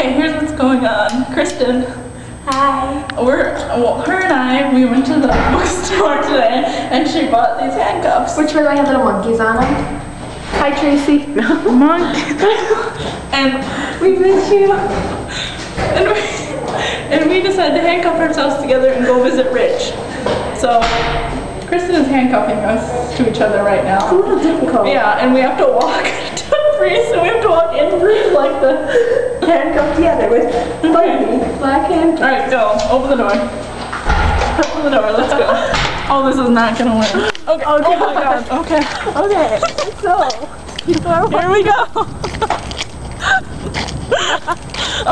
Okay, here's what's going on. Kristen. Hi. Her and I, we went to the bookstore today and she bought these handcuffs. Which one do I have little monkeys on them? Hi Tracy. Monkeys. And We miss you. and we decided to handcuff ourselves together and go visit Rich. So Kristen is handcuffing us to each other right now. It's a little difficult. Yeah, and we have to walk to breathe, so we have to walk and breathe like the Handcuffed together with black handcuffs. Alright, go. Open the door. Open the door, let's go. Oh, this is not gonna win. Okay. Oh my god. Okay. Okay. So, Here we go.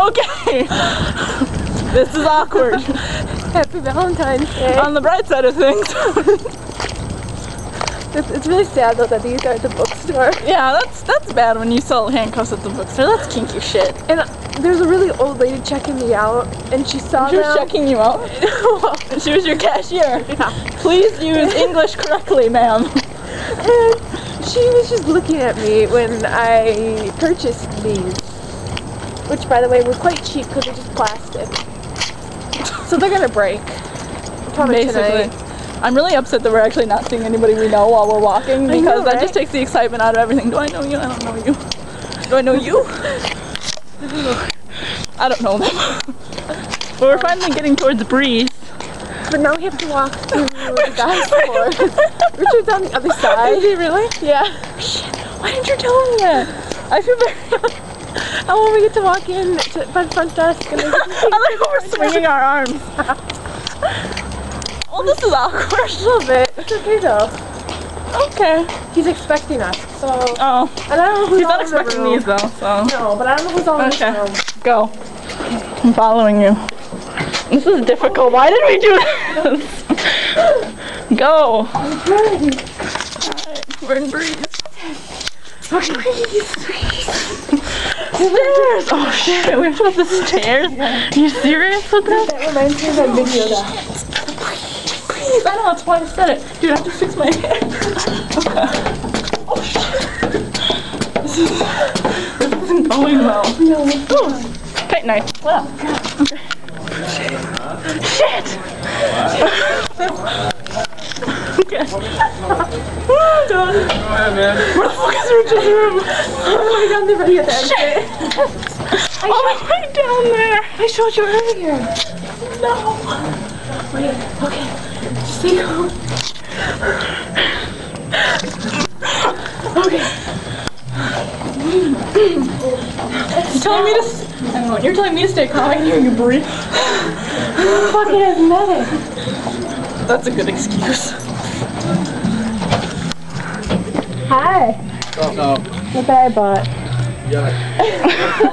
Okay. This is awkward. Happy Valentine's Day. On the bright side of things. It's really sad though that these are at the bookstore. Yeah, that's bad when you sell handcuffs at the bookstore. That's kinky shit. And there's a really old lady checking me out, and she saw She was checking you out? She was your cashier. Yeah. Please use English correctly, ma'am. And she was just looking at me when I purchased these, which by the way were quite cheap because they're just plastic. So they're gonna break. Probably Basically. tonight. I'm really upset that we're actually not seeing anybody we know while we're walking because know, that right? just takes the excitement out of everything. Do I know you? I don't know you. Do I know you? I don't know them. But we're finally getting towards Breeze. But now we have to walk through the guy's floor. Richard's on the other side. Is he really? Yeah. Shit, why didn't you tell me that? I feel very... And when we get to walk in by the front desk and I like how we're swinging our arms. Well, this is awkward. a little bit. It's okay though. Okay. He's expecting us, so. Oh. And I don't know who's He's not all in the expecting room. these though, so. No, but I don't know who's all in Okay. the room. Go. I'm following you. This is difficult. Why did we do this? Go. Alright, we're in Breeze. Breeze. Stairs! Oh shit, we have to go up the stairs? Are you serious with this? That reminds me of that video though. Please, I know that's why I said it. Dude, I have to fix my hair. Okay. Oh shit. This isn't going well. No. Ooh. Tight knife. Wow. Okay. Shit! Okay. Oh, God. Where the fuck is Richard's room? Oh my god, they're ready at the exit. Oh, right down there. I showed you earlier. No. Wait, okay. Stay calm. Okay. You're telling me to stay calm. I can hear you breathe. Fucking asthmatic. That's a good excuse. Hi. Oh, no. What that I bought. Yeah.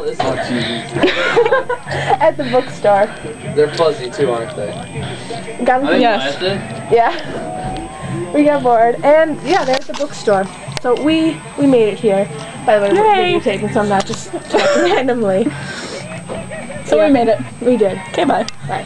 It's not cheesy. At the bookstore. They're fuzzy too, aren't they? Got them. Yes. Yeah. We got bored. And yeah, they're at the bookstore. So we made it here. By the way, we're videotaping, so I'm not just talking randomly. So we made it. We did. Okay, bye. Bye.